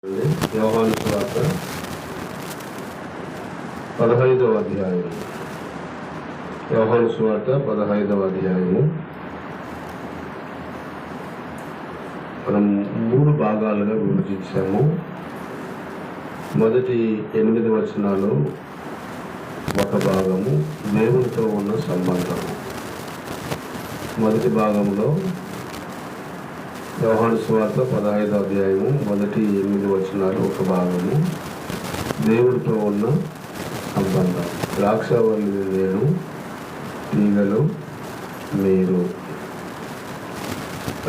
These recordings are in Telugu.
యోహాను సువార్త 15వ అధ్యాయం. యోహాను సువార్త 15వ అధ్యాయము. మనం 3 భాగాలుగా విభజించాము. మొదటి 8 వచనాలు ఒక భాగము, దేవునితో ఉన్న సంబంధము. మొదటి భాగంలో యోహాను సువార్త 15వ అధ్యాయము మొదటి 8 వచనాలు ఒక భాగము, దేవుడితో ఉన్న సంబంధం. ద్రాక్షావల్లి నేను, తీగలు మీరు.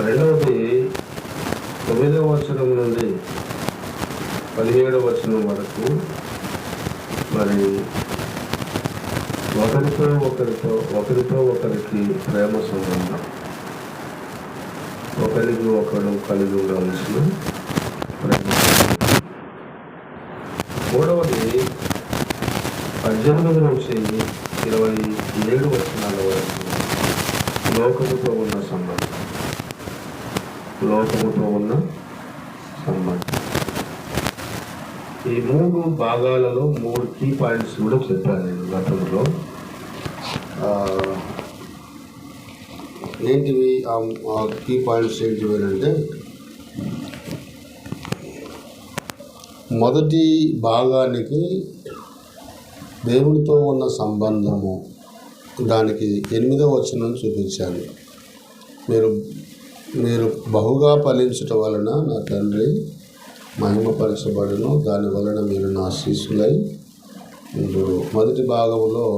రెండవది 9వ వచనం నుండి 17వ వచనం వరకు మరి ఒకరితో ఒకరికి ప్రేమ సంబంధం, ఒకరికి ఒకరు కలిగి ఉండవలసిన ప్రేమ. మూడవది 18 నుంచి 27 వచనాల వరకు లోకముతో ఉన్న సంబంధం. ఈ 3 భాగాలలో 3 కీ పాయింట్స్ కూడా చెప్పాను నేను గతంలో. ఏంటివి ఆ కీ పాయింట్స్ ఏంటివి అంటే, మొదటి భాగానికి దేవునితో ఉన్న సంబంధము, దానికి 8వ వచనం చూపించాను. మీరు బహుగా ఫలించుట వలన నా తండ్రి మహిమపరచబడును, దాని వలన మీరు నా శిష్యులై ఉందురు. మొదటి భాగంలో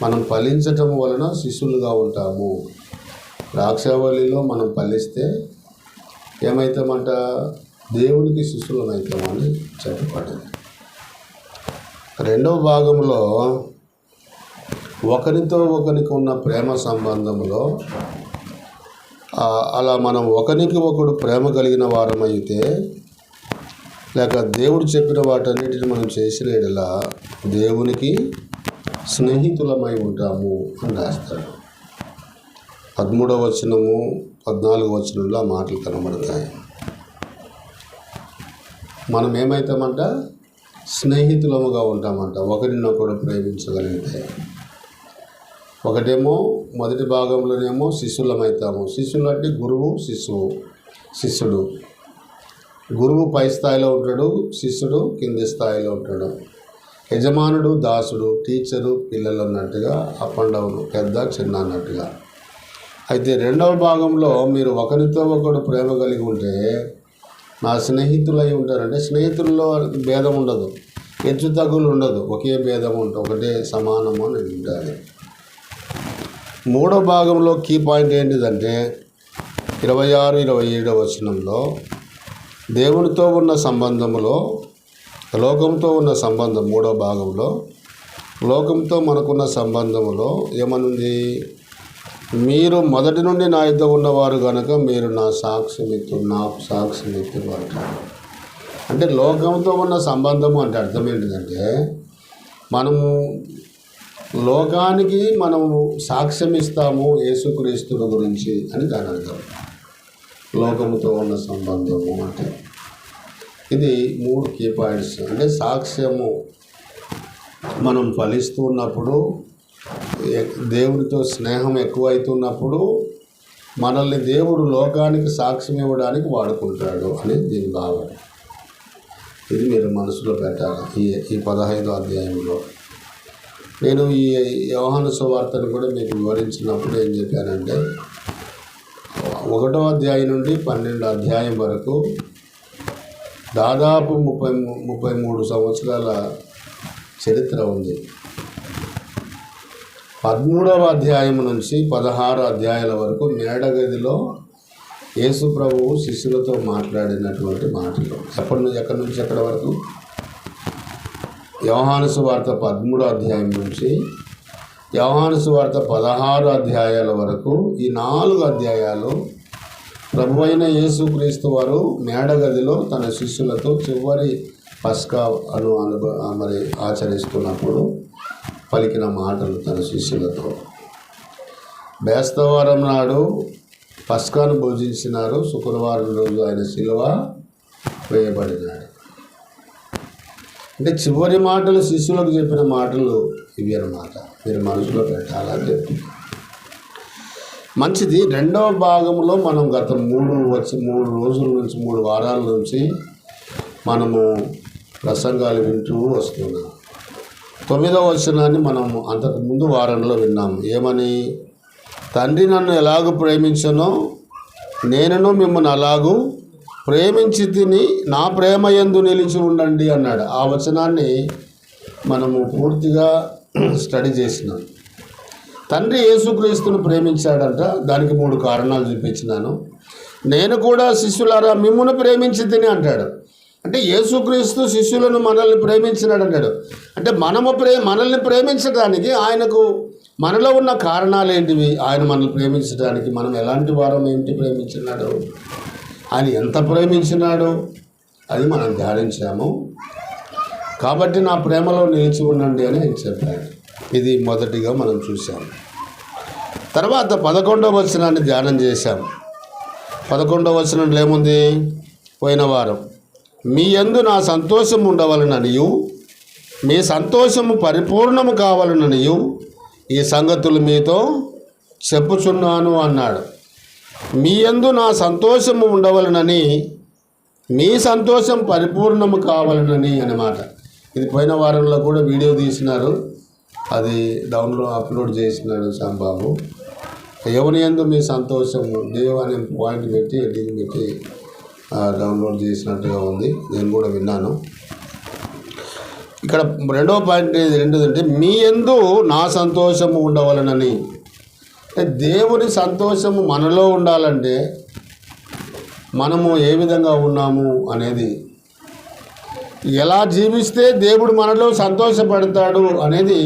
మనం ఫలించటం వలన శిష్యులుగా ఉంటాము. ద్రాక్షావల్లిలో మనం ఫలిస్తే ఏమవుతామంట? దేవునికి శిష్యులం అవుతామని చెప్పబడింది. రెండవ భాగంలో ఒకరితో ఒకరికి ఉన్న ప్రేమ సంబంధంలో అలా మనం ఒకరికి ఒకడు ప్రేమ కలిగిన వారమైతే, లేక దేవుడు చెప్పిన వాటన్నిటిని మనం చేసిన యెడల దేవునికి స్నేహితులమై ఉంటాము అని రాస్తాడు. 13వ వచనము 14వ వచనంలో ఆ మాటలు కనబడతాయి. మనం ఏమవుతామంట? స్నేహితులముగా ఉంటామంట, ఒకరినొకడు ప్రేమించగలిగితే. ఒకటేమో మొదటి భాగంలోనేమో శిష్యులమవుతాము. శిష్యులు అంటే గురువు, శిష్యుడు. గురువు పై స్థాయిలో ఉంటాడు, శిష్యుడు కింది స్థాయిలో ఉంటాడు. యజమానుడు దాసుడు, టీచరు పిల్లలు అన్నట్టుగా, అప్ అండ్ డౌన్, పెద్ద చిన్న అన్నట్టుగా. అయితే రెండవ భాగంలో మీరు ఒకరితో ఒకడు ప్రేమ కలిగి ఉంటే నా స్నేహితులై ఉంటారంటే, స్నేహితుల్లో భేదం ఉండదు, హెచ్చు తగ్గులు ఉండదు, ఒకే భేదం ఉంటుంది, ఒకటే సమానము అని ఉంటుంది. మూడో భాగంలో కీ పాయింట్ ఏంటిదంటే 26, 27 వచనంలో దేవునితో ఉన్న సంబంధంలో లోకంతో ఉన్న సంబంధం. మూడో భాగంలో లోకంతో మనకున్న సంబంధంలో ఏమనుంది? మీరు మొదటి నుండి నా యుద్ధ ఉన్నవారు కనుక మీరు నాకు సాక్ష్యమిత్తులు అంటారు. అంటే లోకంతో ఉన్న సంబంధము అంటే అర్థం ఏంటిదంటే, మనము లోకానికి మనము సాక్ష్యం ఇస్తాము యేసుక్రీస్తుల గురించి అని దాని అర్థం. లోకముతో ఉన్న సంబంధము అంటే ఇది 3 కీ పాయింట్స్. అంటే సాక్ష్యము, మనం ఫలిస్తూ ఉన్నప్పుడు, దేవుడితో స్నేహం ఎక్కువైతున్నప్పుడు మనల్ని దేవుడు లోకానికి సాక్ష్యం ఇవ్వడానికి వాడుకుంటాడు అనేది దీని భావన. ఇది మీరు మనసులో పెట్టాలి. ఈ 15వ అధ్యాయంలో నేను ఈ యోహాను సువార్తను కూడా మీకు వివరించినప్పుడు ఏం చెప్పానంటే, 1వ అధ్యాయం నుండి 12వ అధ్యాయం వరకు దాదాపు 33 సంవత్సరాల చరిత్ర ఉంది. 13వ అధ్యాయం నుంచి 16 అధ్యాయాల వరకు మేడగదిలో యేసు ప్రభువు శిష్యులతో మాట్లాడినటువంటి మాటలు. ఎక్కడి నుంచి ఎక్కడి వరకు? యోహాను సువార్త 13వ అధ్యాయం నుంచి యోహాను సువార్త 16 అధ్యాయాల వరకు ఈ 4 అధ్యాయాలు ప్రభువైన యేసుక్రీస్తు వారు మేడగదిలో తన శిష్యులతో చివరి పస్కా మరి ఆచరిస్తున్నప్పుడు పలికిన మాటలు తన శిష్యులతో. బేస్తవారం నాడు పస్కాను భోజించినారు. శుక్రవారం రోజు ఆయన శిలువ వేయబడినాడు. అంటే చివరి మాటలు శిష్యులకు చెప్పిన మాటలు ఇవి అన్నమాట. మీరు మనసులో పెట్టాలంటే మంచిది. రెండవ భాగంలో మనం గత 3 రోజుల నుంచి 3 వారాల నుంచి మనము ప్రసంగాలు వింటూ వస్తున్నాం. 9వ వచనాన్ని మనం అంతకు ముందు వారంలో విన్నాము. ఏమని? తండ్రి నన్ను ఎలాగూ ప్రేమించనో నేనును మిమ్మల్ని అలాగూ ప్రేమించి తిని నా ప్రేమ యందు నిలిచి ఉండండి అన్నాడు. ఆ వచనాన్ని మనము పూర్తిగా స్టడీ చేసినాం. తండ్రి యేసుక్రీస్తును ప్రేమించాడంట. దానికి 3 కారణాలు చూపించినాను. నేను కూడా శిష్యులారా మిమ్మును ప్రేమించి తిని అంటాడు. అంటే యేసుక్రీస్తు శిష్యులను మనల్ని ప్రేమించినాడు అంటాడు. అంటే మనల్ని ప్రేమించడానికి ఆయనకు మనలో ఉన్న కారణాలు ఏంటివి? ఆయన మనల్ని ప్రేమించడానికి మనం ఎలాంటి వారం ఏంటి ప్రేమించినాడు, ఆయన ఎంత ప్రేమించినాడు అది మనం ధ్యానించాము. కాబట్టి నా ప్రేమలో నిలిచి ఉండండి అని ఆయన చెప్పాడు. ఇది మొదటిగా మనం చూసాం. తర్వాత 11వ వచనాన్ని ధ్యానం చేశాం. 11వ వచనంలో ఏముంది? పోయిన వారం మీ యందు నా సంతోషం ఉండవలననియు మీ సంతోషము పరిపూర్ణము కావాలననియు ఈ సంగతులు మీతో చెప్పుచున్నాను అన్నాడు. మీ యందు నా సంతోషము ఉండవలనని మీ సంతోషం పరిపూర్ణము కావాలనని అన్నమాట. ఇది పోయిన వారంలో కూడా వీడియో తీసినారు, అది అప్లోడ్ చేసినాడు సంబాబు. ఎవరి యందు మీ సంతోషము దేవు అనే పాయింట్ పెట్టి ఎడిటింగ్ పెట్టి డౌన్లోడ్ చేసినట్టుగా ఉంది. నేను కూడా విన్నాను. ఇక్కడ రెండవ పాయింట్ ఏంటంటే మీ యందు నా సంతోషము ఉండవలనని. దేవుని సంతోషము మనలో ఉండాలంటే మనము ఏ విధంగా ఉన్నాము అనేది, ఎలా జీవిస్తే దేవుడు మనలో సంతోషపడతాడు అనేది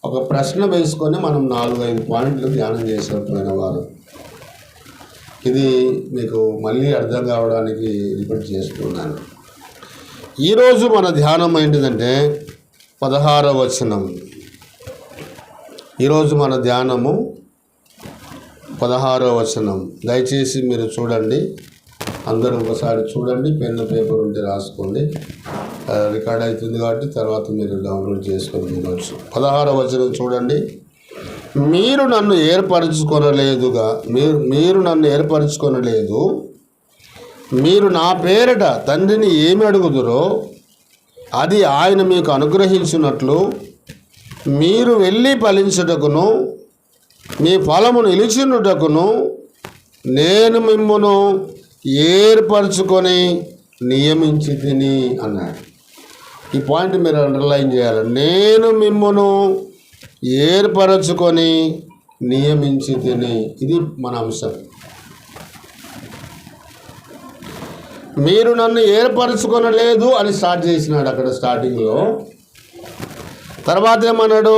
ఒక ప్రశ్న వేసుకొని మనం 4-5 పాయింట్లు ధ్యానం చేసిపోయిన వారు. ఇది మీకు మళ్ళీ అర్థం కావడానికి రిపీట్ చేస్తున్నాను. ఈరోజు మన ధ్యానం ఏంటిదంటే 16వ వచనం. ఈరోజు మన ధ్యానము 16వ వచనం. దయచేసి మీరు చూడండి, అందరూ ఒకసారి చూడండి. పెన్ను పేపర్ ఉంటే రాసుకోండి. రికార్డ్ అవుతుంది కాబట్టి తర్వాత మీరు డౌన్లోడ్ చేసుకొని వినవచ్చు. 16వ వచనం చూడండి. మీరు నన్ను ఏర్పరచుకొనలేదు, మీరు నా పేరిట తండ్రిని ఏమి అడుగుదురో అది ఆయన మీకు అనుగ్రహించినట్లు మీరు వెళ్ళి ఫలించుటకును మీ ఫలము నిలిచినుటకును నేను మిమ్మును ఏర్పరచుకొని నియమించి తిని అన్నాడు. ఈ పాయింట్ మీరు అండర్లైన్ చేయాలి. నేను మిమ్మును ఏర్పరచుకొని నియమించి తిని. ఇది మన అంశం. మీరు నన్ను ఏర్పరచుకొనలేదు అని స్టార్ట్ చేసినాడు అక్కడ స్టార్టింగ్లో. తర్వాత ఏమన్నాడు?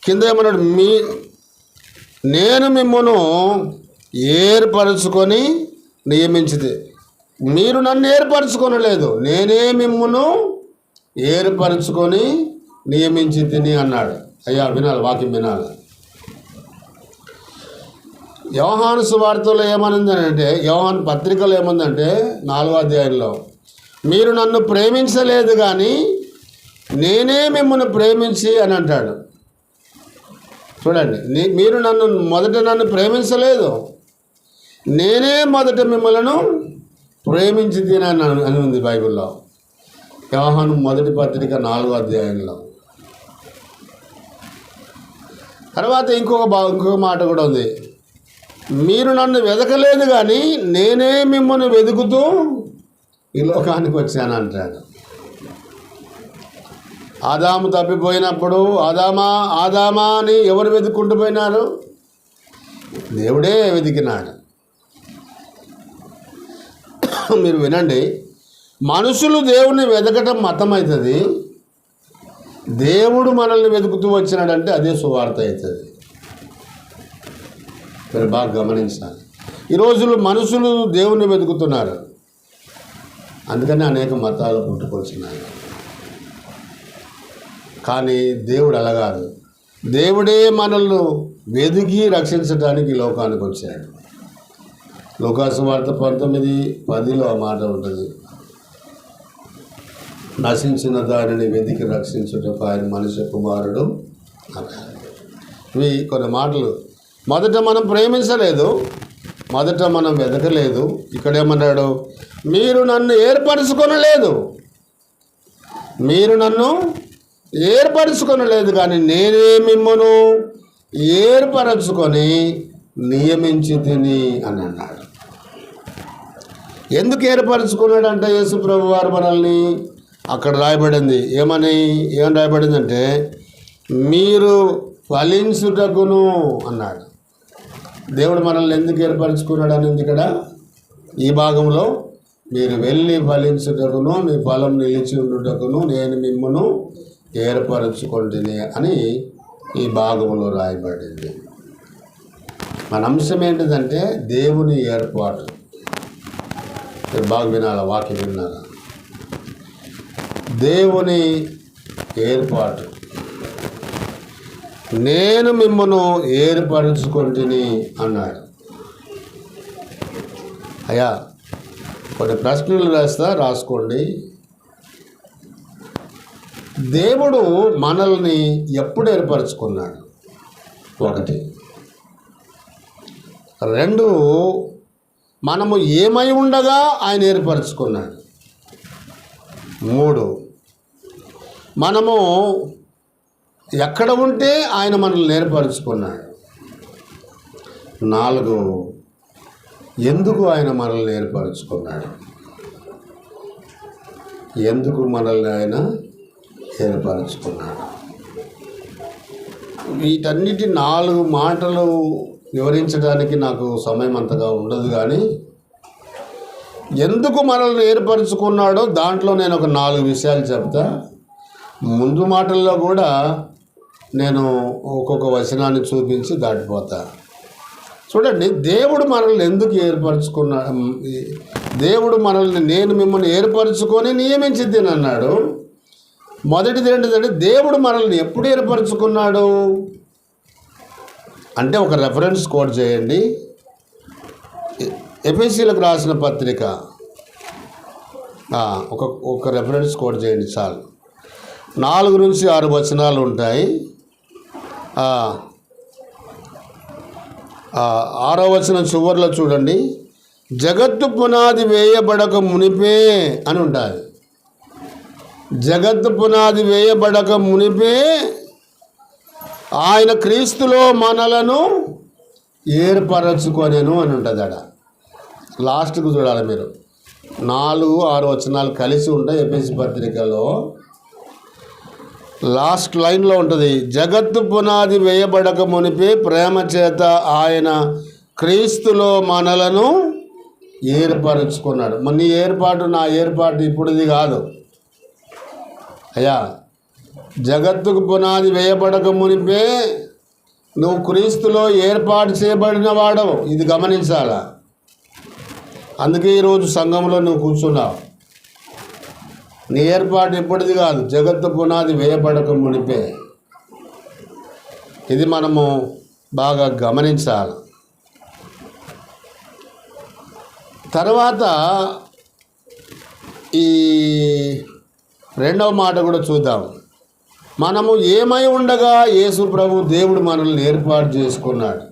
కింద ఏమన్నాడు? నేను మిమ్మును ఏర్పరచుకొని నియమించితే. మీరు నన్ను ఏర్పరచుకొనలేదు, నేనే మిమ్మును ఏర్పరచుకొని నియమించి తిని అన్నాడు. అయ్యా వినాలి, వాక్యం వినాలి. యోహాను సువార్తలో ఏమనుందంటే, యోహాను పత్రికలో ఏముందంటే 4వ అధ్యాయంలో మీరు నన్ను ప్రేమించలేదు కానీ నేనే మిమ్మల్ని ప్రేమించి అని అంటాడు. చూడండి, మీరు మొదట నన్ను ప్రేమించలేదు, నేనే మొదట మిమ్మల్ని ప్రేమించి తినని అని ఉంది బైబిల్లో. యోహాను మొదటి పత్రిక 4వ అధ్యాయంలో. తర్వాత ఇంకొక మాట కూడా ఉంది. మీరు నన్ను వెదకలేదు కానీ నేనే మిమ్మల్ని వెతుకుతూ ఈ లోకానికి వచ్చాను అంటాడు. ఆదాము తప్పిపోయినప్పుడు ఆదామా అని ఎవరు వెతుక్కుంటూ పోయినారు? దేవుడే వెతికినాడు. మీరు వినండి, మనుషులు దేవుణ్ణి వెతకటం మతమవుతుంది, దేవుడు మనల్ని వెతుకుతూ వచ్చినాడంటే అదే సువార్త అవుతుంది. మీరు బాగా గమనించాలి. ఈ రోజులు మనుషులు దేవుణ్ణి వెతుకుతున్నారు, అందుకని అనేక మతాలు పుట్టుకొచ్చినాయి. కానీ దేవుడు అలా కాదు. దేవుడే మనల్ని వెతికి రక్షించడానికి లోకానికి వచ్చాడు. లోకాసు వార్త 19:10 ఆ మాట ఉంటుంది. నశించిన దానిని వెతికి రక్షించుటకు ఆయన మనిషి కుమారుడు అన్నాడు. ఇవి కొన్ని మాటలు. మొదట మనం ప్రేమించలేదు, మొదట మనం వెతకలేదు. ఇక్కడేమన్నాడు? మీరు నన్ను ఏర్పరచుకొనలేదు, మీరు నన్ను ఏర్పరచుకొనలేదు, కానీ నేనే మిమ్మను ఏర్పరచుకొని నియమించి తిని అని అన్నాడు. ఎందుకు ఏర్పరచుకున్నాడంటే యేసు ప్రభు వారు మనల్ని, అక్కడ రాయబడింది ఏం రాయబడిందంటే మీరు ఫలించుటకును అన్నాడు. దేవుడు మనల్ని ఎందుకు ఏర్పరచుకున్నాడు అనేది ఇక్కడ ఈ భాగంలో, మీరు వెళ్ళి ఫలించుటకును మీ ఫలం నిలిచి ఉండుటకును నేను మిమ్మను ఏర్పరచుకుంటుని అని ఈ భాగంలో రాయబడింది. మన అంశం ఏంటిదంటే దేవుని ఏర్పాటు. బాగా వినాల, వాక్యం వినాల. దేవుని ఏర్పాటు. నేను మిమ్మను ఏర్పరచుకుంటుని అన్నాడు. అయ్యా కొన్ని ప్రశ్నలు రాసుకోండి. దేవుడు మనల్ని ఎప్పుడు ఏర్పరచుకున్నాడు? 1. 2, మనము ఏమై ఉండగా ఆయన ఏర్పరచుకున్నాడు. 3, మనము ఎక్కడ ఉంటే ఆయన మనల్ని ఏర్పరచుకున్నాడు. 4, ఎందుకు ఆయన మనల్ని ఏర్పరచుకున్నాడు? ఎందుకు మనల్ని ఆయన ఏర్పరచుకున్నాడు? వీటన్నిటి 4 మాటలు వివరించడానికి నాకు సమయం అంతగా ఉండదు, కానీ ఎందుకు మనల్ని ఏర్పరచుకున్నాడో దాంట్లో నేను ఒక 4 విషయాలు చెప్తా. ముందు మాటల్లో కూడా నేను ఒక్కొక్క వచనాన్ని చూపించి దాటిపోతా. చూడండి, దేవుడు మనల్ని ఎందుకు ఏర్పరచుకున్నాడు? దేవుడు మనల్ని నేను మిమ్మల్ని ఏర్పరచుకొని నియమించి తినన్నాడు. మొదటిది ఏంటంటే దేవుడు మనల్ని ఎప్పుడు ఏర్పరచుకున్నాడు అంటే ఒక రెఫరెన్స్ కోట్ చేయండి. ఎఫెసీయులకు రాసిన పత్రిక ఒక రెఫరెన్స్ కోట్ చేయండి చాలు. 4 నుంచి 6 వచనాలు ఉంటాయి. 6వ వచనం చివరిలో చూడండి, జగత్తు పునాది వేయబడక మునిపే అని ఉంటుంది. జగత్తు పునాది వేయబడక మునిపే ఆయన క్రీస్తులో మనలను ఏర్పరచుకొనెను అని ఉంటుంది. అక్కడ లాస్ట్కు చూడాలి మీరు. 4, 6 వచనాలు కలిసి ఉంటాయి ఎఫెసీ పత్రికలో. లాస్ట్ లైన్లో ఉంటుంది, జగత్తు పునాది వేయబడక మునిపే ప్రేమ చేత ఆయన క్రీస్తులో మనలను ఏర్పరచుకున్నాడు. నీ ఏర్పాటు నా ఏర్పాటు ఇప్పుడుది కాదు అయ్యా. జగత్తుకు పునాది వేయబడక మునిపే నువ్వు క్రీస్తులో ఏర్పాటు చేయబడిన వాడవు. ఇది గమనించాలా. అందుకే ఈరోజు సంఘంలో నువ్వు కూర్చున్నావు. నీ ఏర్పాటు ఎప్పటిది కాదు, జగత్తు పునాది వేయబడక మునిపే. ఇది మనము బాగా గమనించాలి. తర్వాత ఈ 2వ మాట కూడా చూద్దాం. మనము ఏమై ఉండగా యేసు ప్రభు దేవుడు మనల్ని ఏర్పాటు చేసుకున్నాడు.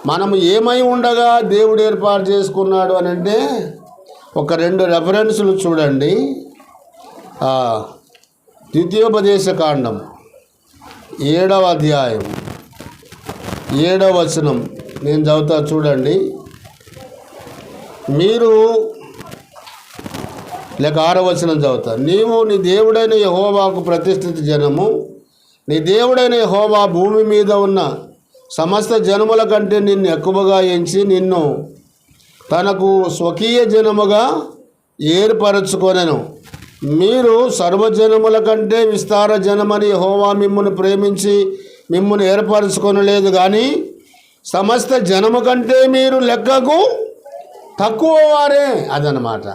మనము ఏమై ఉండగా దేవుడు ఏర్పాటు చేసుకున్నాడు అని అంటే ఒక 2 రెఫరెన్సులు చూడండి. ద్వితీయోపదేశ కాండం 7వ అధ్యాయం 7వ వచనం నేను చదువుతా చూడండి. మీరు లేక 6వ వచనం చదువుతా. నీవు నీ దేవుడైన యెహోవాకు ప్రతిష్ఠిత జనము, నీ దేవుడైన యెహోవా భూమి మీద ఉన్న సమస్త జనముల కంటే నిన్ను ఎక్కువగా ఎంచి నిన్ను తనకు స్వకీయ జనముగా ఏర్పరచుకొనెను. మీరు సర్వజనముల కంటే విస్తార జనమని యెహోవా మిమ్మును ప్రేమించి మిమ్మును ఏర్పరచుకొనలేదు, కానీ సమస్త జనము కంటే మీరు లెక్కకు తక్కువ వారే. అదనమాట.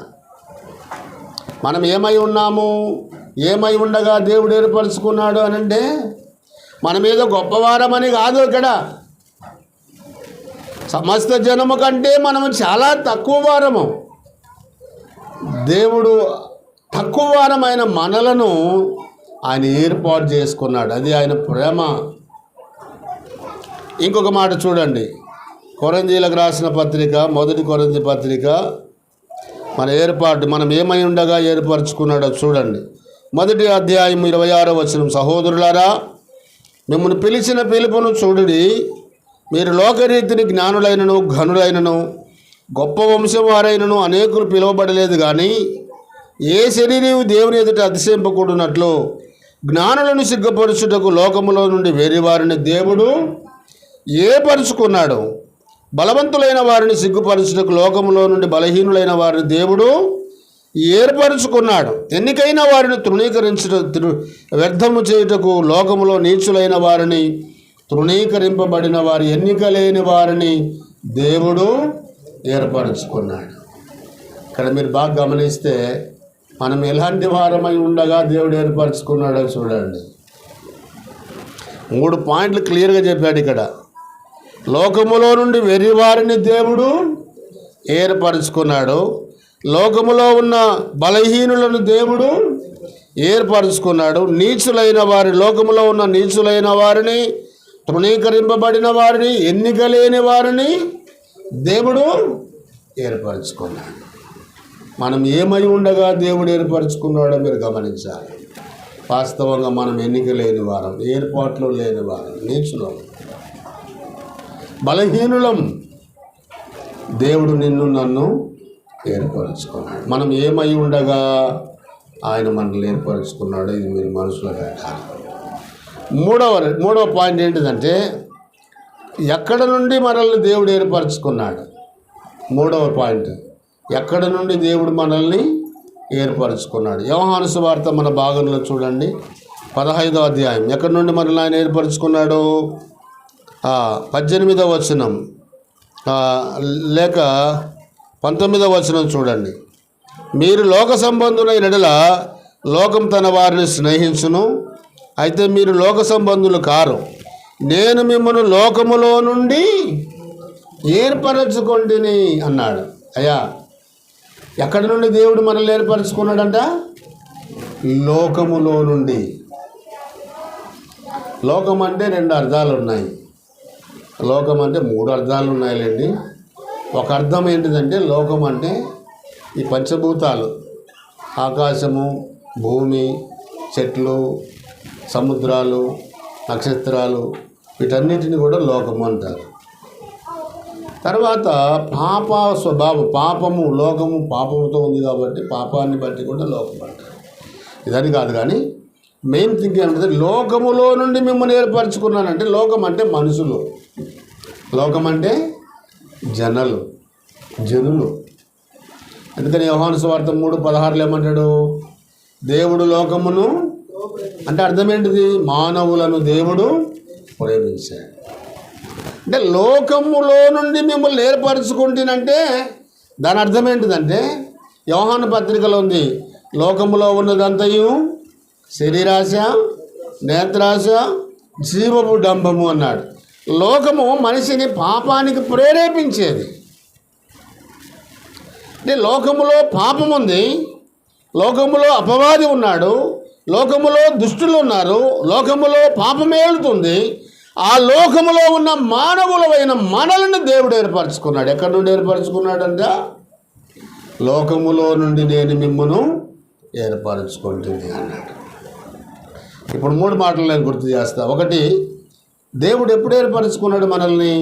మనం ఏమై ఉన్నాము, ఏమై ఉండగా దేవుడు ఏర్పరచుకున్నాడు అని అంటే మనం ఏదో గొప్పవారమని కాదు. ఇక్కడ సమస్త జనము కంటే మనము చాలా తక్కువ వారము. దేవుడు తక్కువ వారమైన మనలను ఆయన ఏర్పాటు చేసుకున్నాడు. అది ఆయన ప్రేమ. ఇంకొక మాట చూడండి, కొరింథీయులకు రాసిన పత్రిక, మొదటి కొరింథీ పత్రిక, మన ఏర్పాటు మనం ఏమై ఉండగా ఏర్పరచుకున్నాడో చూడండి. మొదటి అధ్యాయం 26వ వచనం, సహోదరులారా మిమ్మల్ని పిలిచిన పిలుపును చూడుడి, మీరు లోకరీతిని జ్ఞానులైనను ఘనులైనను గొప్ప వంశం వారైనను అనేకులు పిలువబడలేదు, కానీ ఏ శరీరం దేవుని ఎదుట అతిశయింపకూడనట్లు జ్ఞానులను సిగ్గుపరచుటకు లోకములో నుండి వేరే వారిని దేవుడు ఏర్పరచుకున్నాడు. బలవంతులైన వారిని సిగ్గుపరచుటకు లోకములో నుండి బలహీనులైన వారిని దేవుడు ఏర్పరచుకున్నాడు. ఎన్నికైన వారిని వ్యర్థము చేయుటకు లోకములో నీచులైన వారిని, తృణీకరింపబడిన వారి, ఎన్నిక లేని వారిని దేవుడు ఏర్పరచుకున్నాడు. ఇక్కడ మీరు బాగా గమనిస్తే మనం ఎలాంటి వారమై ఉండగా దేవుడు ఏర్పరచుకున్నాడో చూడండి. 3 పాయింట్లు క్లియర్గా చెప్పాడు ఇక్కడ. లోకములో నుండి వెర్రివారిని దేవుడు ఏర్పరచుకున్నాడు, లోకములో ఉన్న బలహీనులను దేవుడు ఏర్పరచుకున్నాడు, నీచులైన వారి, లోకములో ఉన్న నీచులైన వారిని, తృణీకరింపబడిన వారిని, ఎన్నిక లేని వారిని దేవుడు ఏర్పరచుకున్నాడు. మనం ఏమై ఉండగా దేవుడు ఏర్పరచుకున్నాడో మీరు గమనించాలి. వాస్తవంగా మనం ఎన్నిక లేని వారం, ఏర్పాట్లు లేని వారం, నీచులం, బలహీనులం. దేవుడు నిన్ను నన్ను ఏర్పరచుకున్నాడు. మనం ఏమై ఉండగా ఆయన మనల్ని ఏర్పరచుకున్నాడు. ఇది మీరు మనసులో పెట్టాలి. మూడవ పాయింట్ ఏంటిదంటే, ఎక్కడ నుండి మనల్ని దేవుడు ఏర్పరచుకున్నాడు. 3వ పాయింట్, ఎక్కడ నుండి దేవుడు మనల్ని ఏర్పరచుకున్నాడు. యోహాను సువార్త మన భాగంలో చూడండి, 15వ అధ్యాయం. ఎక్కడి నుండి మనల్ని ఆయన ఏర్పరచుకున్నాడు? 18వ వచనం లేక 19వ వచనం చూడండి. మీరు లోక సంబంధులైన యెడల లోకం తన వారిని స్నేహించును, అయితే మీరు లోక సంబంధులు కారు, నేను మిమ్మల్ని లోకములో నుండి ఏర్పరచుకొంటిని అన్నాడు. అయ్యా, ఎక్కడి నుండి దేవుడు మనల్ని ఏర్పరచుకున్నాడంట? లోకములో నుండి. లోకం అంటే 2 అర్థాలు ఉన్నాయి. లోకం అంటే 3 అర్థాలు ఉన్నాయిలేండి. ఒక అర్థం ఏంటిదంటే, లోకం అంటే ఈ పంచభూతాలు, ఆకాశము, భూమి, చెట్లు, సముద్రాలు, నక్షత్రాలు, వీటన్నిటిని కూడా లోకము అంటారు. తర్వాత పాప స్వభావం, పాపము, లోకము పాపముతో ఉంది కాబట్టి పాపాన్ని బట్టి కూడా లోకం అంటారు. ఇదని కాదు, కానీ మెయిన్ థింగ్ ఏంటంటే, లోకములో నుండి మిమ్మల్ని ఏర్పరచుకున్నానంటే, లోకం అంటే మనుషులు, లోకం అంటే జనులు. అందుకని యోహాను సువార్త 3:16 ఏమంటాడు? దేవుడు లోకమును అంటే అర్థం ఏంటిది? మానవులను దేవుడు ప్రేమించాడు. అంటే లోకములో నుండి మిమ్మల్ని ఏర్పరచుకుంటేనంటే దాని అర్థం ఏంటిదంటే, యోహాను పత్రికలో ఉంది, లోకములో ఉన్నదంతయు శరీరాశ, నేత్రాశ, జీవపు డంబము అన్నాడు. లోకము మనిషిని పాపానికి ప్రేరేపించేది. అంటే లోకములో పాపం ఉంది, లోకములో అపవాది ఉన్నాడు, లోకములో దుష్టులు ఉన్నారు, లోకములో పాపమేలుతుంది. ఆ లోకములో ఉన్న మానవులమైన మనల్ని దేవుడు ఏర్పరచుకున్నాడు. ఎక్కడి నుండి ఏర్పరచుకున్నాడంటే, లోకములో నుండి నేను మిమ్మను ఏర్పరచుకుంటుంది అన్నాడు. ఇప్పుడు 3 మాటలు నేను గుర్తు చేస్తా. ఒకటి, దేవుడు ఎప్పుడు ఏర్పరచుకున్నాడు మనల్ని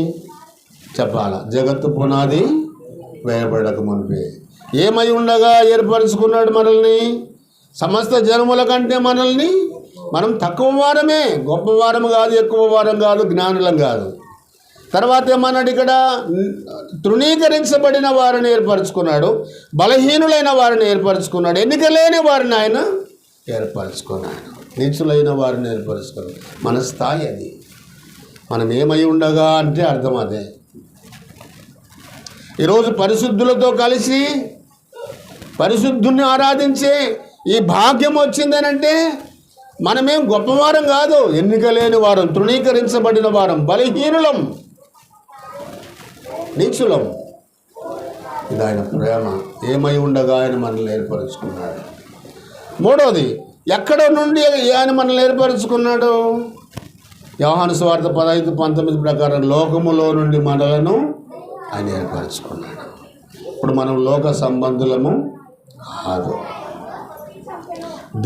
చెప్పాలా? జగత్తు పునాది వేయబడక మునిపే. ఏమై ఉండగా ఏర్పరచుకున్నాడు మనల్ని? సమస్త జనముల కంటే మనల్ని, మనం తక్కువ వారమే, గొప్ప వారం కాదు, ఎక్కువ వారం కాదు, జ్ఞానులం కాదు. తర్వాత ఏమన్నాడు ఇక్కడ? తృణీకరించబడిన వారిని ఏర్పరచుకున్నాడు, బలహీనులైన వారిని ఏర్పరచుకున్నాడు, ఎన్నిక లేని వారిని ఆయన ఏర్పరచుకున్నాడు, నీచులైన వారిని ఏర్పరచుకున్నాడు. మన స్థాయి అది. మనం ఏమై ఉండగా అంటే అర్థం అదే. ఈరోజు పరిశుద్ధులతో కలిసి పరిశుద్ధుని ఆరాధించే ఈ భాగ్యం వచ్చిందనంటే మనమేం గొప్పవారం కాదు, ఎన్నిక లేని వారం, తృణీకరించబడిన వారం, బలహీనులం, నీచులం. ఇది ఆయన ప్రేమ. ఏమై ఉండగా ఆయన మనల్ని ఏర్పరచుకున్నాడు. మూడవది, ఎక్కడ నుండి ఆయన మనల్ని ఏర్పరచుకున్నాడు? యోహాను సువార్త 15:19 ప్రకారం లోకములో నుండి మనలను ఆయన ఏర్పరచుకున్నాడు. ఇప్పుడు మనం లోక సంబంధులము కాదు,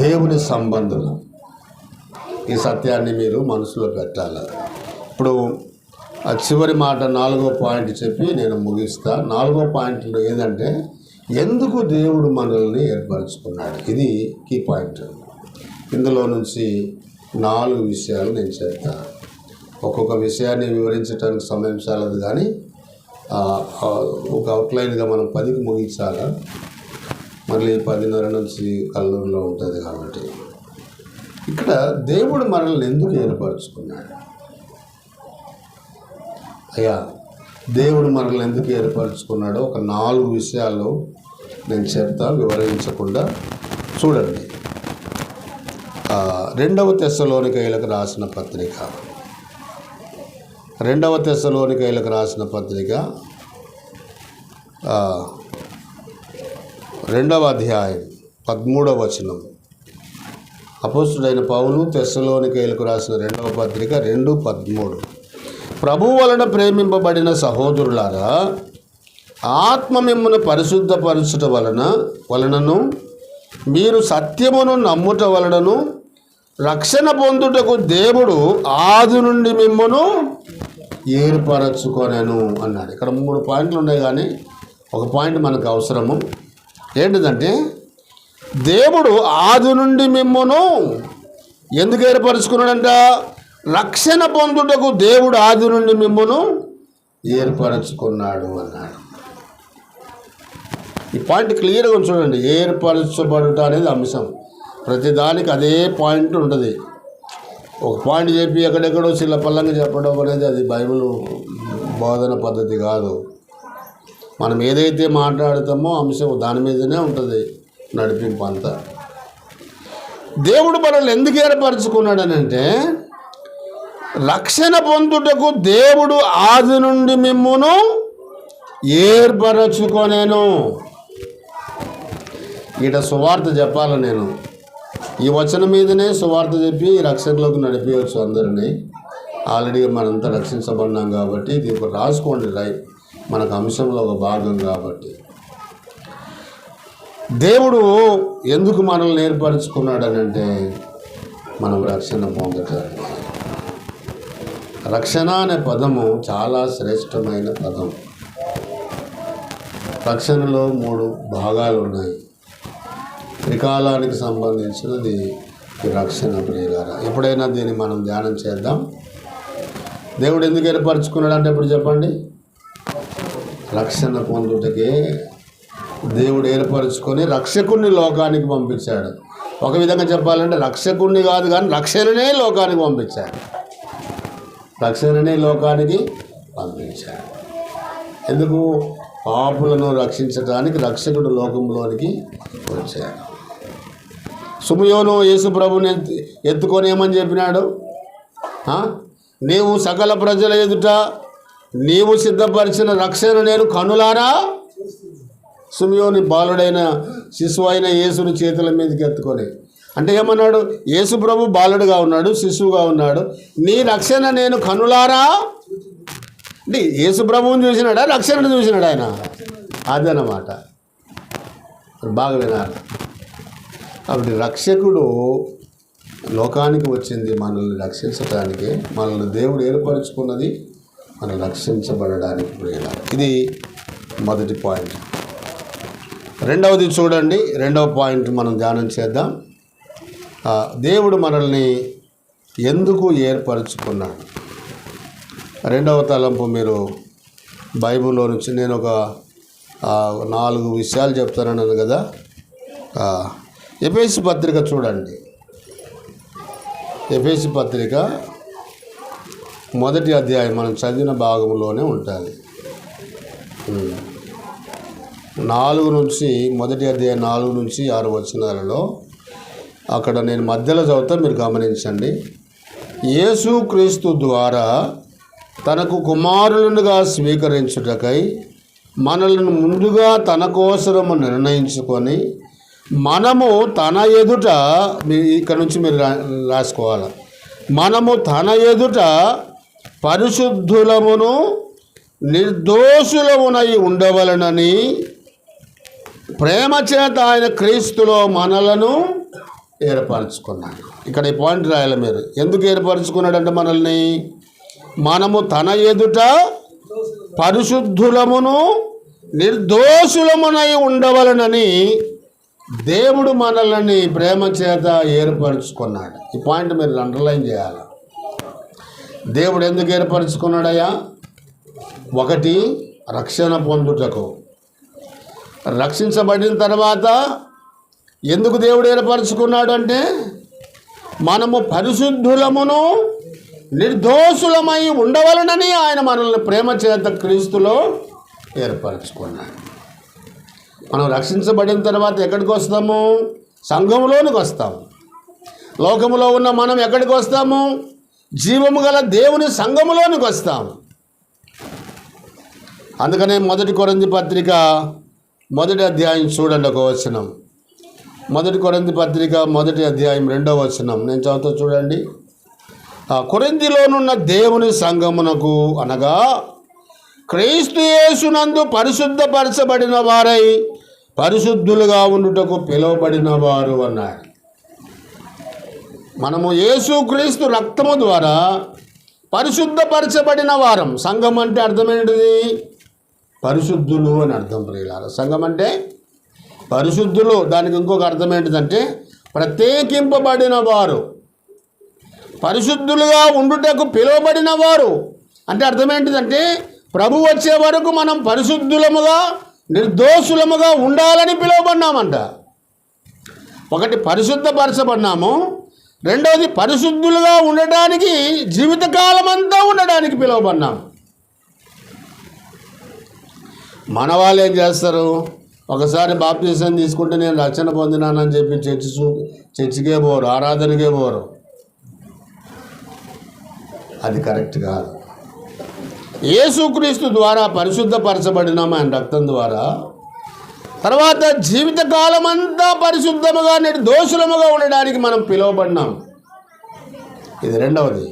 దేవుని సంబంధులు. ఈ సత్యాన్ని మీరు మనసులో పెట్టాలి. ఇప్పుడు ఆ చివరి మాట 4వ పాయింట్ చెప్పి నేను ముగిస్తా. 4వ పాయింట్లో ఏదంటే ఎందుకు దేవుడు మనల్ని ఏర్పరచుకున్నాడు. ఇది కీ పాయింట్. ఇందులో నుంచి 4 విషయాలు నేను చెప్తాను. ఒక్కొక్క విషయాన్ని వివరించడానికి సమయం చాలదు, కానీ ఒక అవుట్లైన్గా మనం 10కి ముగించాలా. మళ్ళీ 10:30 నుంచి కల్లూరులో ఉంటుంది. కాబట్టి ఇక్కడ దేవుడు మనల్ని ఎందుకు ఏర్పరచుకున్నాడు? అయ్యా, దేవుడు మనల్ని ఎందుకు ఏర్పరచుకున్నాడో ఒక 4 విషయాలు నేను చెప్తా, వివరించకుండా చూడండి. 2వ తెస్సలోనికైలకు రాసిన పత్రిక 2వ అధ్యాయం 13వ వచనం. అపోస్తుడైన పౌలు తెస్సలోనికైలకు రాసిన 2వ పత్రిక 2:13. ప్రభువు వలన ప్రేమింపబడిన సహోదరులారా, ఆత్మ మిమ్మును పరిశుద్ధపరచుట వలనను మీరు సత్యమును నమ్ముట వలనను రక్షణ పొందుటకు దేవుడు ఆది నుండి మిమ్మును ఏర్పరచుకొనెను అన్నాడు. ఇక్కడ 3 పాయింట్లు ఉన్నాయి, కానీ ఒక పాయింట్ మనకు అవసరము. ఏంటిదంటే దేవుడు ఆది నుండి మిమ్మును ఎందుకు ఏర్పరచుకున్నాడంట? రక్షణ పొందుటకు దేవుడు ఆది నుండి మిమ్మును ఏర్పరచుకున్నాడు అన్నాడు. ఈ పాయింట్ క్లియర్గా చూడండి. ఏర్పరచబడుట అనేది అంశం. ప్రతిదానికి అదే పాయింట్ ఉంటుంది. ఒక పాయింట్ చెప్పి ఎక్కడెక్కడో చిల్లపల్లంగా చెప్పడం అనేది అది బైబిల్ బోధన పద్ధతి కాదు. మనం ఏదైతే మాట్లాడుతామో అంశం దాని మీదనే ఉంటుంది నడిపింపు అంతా. దేవుడు మనల్ని ఎందుకు ఏర్పరచుకున్నాడనంటే రక్షణ పొందుటకు దేవుడు ఆది నుండి మిమ్మును ఏర్పరచుకొనెను. ఈట సువార్త చెప్పాలి. నేను ఈ వచనం మీదనే సువార్త చెప్పి రక్షణలోకి నడిపించవచ్చు అందరినీ. ఆల్రెడీ మనంతా రక్షించబడినాం కాబట్టి ఇది ఒక రాసుకోండి. మనకు అంశంలో ఒక భాగం కాబట్టి. దేవుడు ఎందుకు మనల్ని ఏర్పరచుకున్నాడనంటే మనం రక్షణ పొందటానికి. రక్షణ అనే పదము చాలా శ్రేష్టమైన పదం. రక్షణలో 3 భాగాలు ఉన్నాయి. త్రికాలానికి సంబంధించినది ఈ రక్షణ. ప్రియులారా, ఎప్పుడైనా దీన్ని మనం ధ్యానం చేద్దాం. దేవుడు ఎందుకు ఏర్పరచుకున్నాడు అంటే ఇప్పుడు చెప్పండి. రక్షణ పొందుటకే దేవుడు ఏర్పరచుకొని రక్షకుణ్ణి లోకానికి పంపించాడు. ఒక విధంగా చెప్పాలంటే రక్షకుణ్ణి కాదు, కానీ రక్షణనే లోకానికి పంపించాడు. రక్షణనే లోకానికి పంపించాడు. ఎందుకు? పాపులను రక్షించడానికి రక్షకుడు లోకంలోనికి వచ్చాడు. సుమయోను యేసు ప్రభుని ఎత్తుకొని ఏమని చెప్పినాడు? నీవు సకల ప్రజల ఎదుట నీవు సిద్ధపరిచిన రక్షణ నేను కనులారా. సుమయోని బాలుడైన శిశువు అయిన యేసుని చేతుల మీదకి ఎత్తుకొని అంటే ఏమన్నాడు? యేసు ప్రభు బాలుడుగా ఉన్నాడు, శిశువుగా ఉన్నాడు. నీ రక్షణ నేను కనులారా. అంటే యేసు ప్రభువుని చూసినాడా, రక్షణను చూసినాడు ఆయన? అదనమాట. బాగా వినాలి. కాబట్టి రక్షకుడు లోకానికి వచ్చింది మనల్ని రక్షించడానికి. మనల్ని దేవుడు ఏర్పరచుకున్నది మనం రక్షించబడడానికి. ఇది మొదటి పాయింట్. రెండవది చూడండి. 2వ పాయింట్ మనం ధ్యానం చేద్దాం. దేవుడు మనల్ని ఎందుకు ఏర్పరచుకున్నాడు? 2వ తలంపు మీరు బైబిల్లో నుంచి నేను ఒక 4 విషయాలు చెప్తానన్నాను కదా. ఎఫెసీ పత్రిక చూడండి. ఎఫెసీ పత్రిక 1వ అధ్యాయం మనం చదివిన భాగంలోనే ఉంటుంది. 1వ అధ్యాయం 4 నుంచి 6 వచనాలలో అక్కడ నేను మధ్యలో చదువుతా, మీరు గమనించండి. యేసుక్రీస్తు ద్వారా తనకు కుమారులుగా స్వీకరించుటకై మనల్ని ముందుగా తన కోసము నిర్ణయించుకొని మనము తన ఎదుట, ఇక్కడ నుంచి మీరు రాసుకోవాలి, మనము తన ఎదుట పరిశుద్ధులమును నిర్దోషులమునై ఉండవలనని ప్రేమ చేత ఆయన క్రీస్తులో మనలను ఏర్పరచుకున్నాడు. ఇక్కడ ఈ పాయింట్ రాయాలి మీరు. ఎందుకు ఏర్పరచుకున్నాడంటే మనల్ని, మనము తన ఎదుట పరిశుద్ధులమును నిర్దోషులమునై ఉండవలనని దేవుడు మనల్ని ప్రేమ చేత ఏర్పరచుకున్నాడు. ఈ పాయింట్ మీరు అండర్లైన్ చేయాలి. దేవుడు ఎందుకు ఏర్పరచుకున్నాడయ్యా? ఒకటి, రక్షణ పొందుటకు. రక్షించబడిన తర్వాత ఎందుకు దేవుడు ఏర్పరచుకున్నాడు అంటే, మనము పరిశుద్ధులమును నిర్దోషులమై ఉండవలనని ఆయన మనల్ని ప్రేమ చేత క్రీస్తులో ఏర్పరచుకున్నాడు. మనం రక్షించబడిన తర్వాత ఎక్కడికి వస్తాము? సంఘములోనికి వస్తాము. లోకములో ఉన్న మనం ఎక్కడికి వస్తాము? జీవము గల దేవుని సంఘములోనికి వస్తాము. అందుకనే 1 కొరింథీ పత్రిక 1వ అధ్యాయం చూడండి, ఒక వచనం. 1 కొరింథీ పత్రిక 1వ అధ్యాయం 2వ వచనం నేను చదువుతా చూడండి. కొరింథీలోనున్న దేవుని సంఘమునకు, అనగా క్రీస్తు యేసునందు పరిశుద్ధపరచబడిన వారై పరిశుద్ధులుగా ఉండుటకు పిలువబడిన వారు అన్నాడు. మనము యేసుక్రీస్తు రక్తము ద్వారా పరిశుద్ధపరచబడిన వారం. సంఘం అంటే అర్థం ఏంటిది? పరిశుద్ధులు అని అర్థం. ప్రియులారా, సంఘం అంటే పరిశుద్ధులు. దానికి ఇంకొక అర్థం ఏంటిదంటే ప్రత్యేకింపబడిన వారు, పరిశుద్ధులుగా ఉండుటకు పిలువబడిన వారు. అంటే అర్థం ఏంటిదంటే ప్రభు వచ్చే వరకు మనం పరిశుద్ధులముగా నిర్దోషులముగా ఉండాలని పిలువబడినామంట. ఒకటి, పరిశుద్ధపరచబడినాము. రెండవది, పరిశుద్ధులుగా ఉండడానికి, జీవితకాలం అంతా ఉండడానికి పిలువబడినాము. మన వాళ్ళు ఏం చేస్తారు? ఒకసారి బాప్తిసం తీసుకుంటే నేను రక్షణ పొందినానని చెప్పి చర్చికే పోరు, ఆరాధనకే పోరు. అది కరెక్ట్ కాదు. యేసుక్రీస్తు ద్వారా పరిశుద్ధపరచబడినాము ఆయన రక్తం ద్వారా. తర్వాత జీవితకాలం అంతా పరిశుద్ధముగా నిర్దోషులముగా ఉండడానికి మనం పిలువబడినాం. ఇది రెండవది.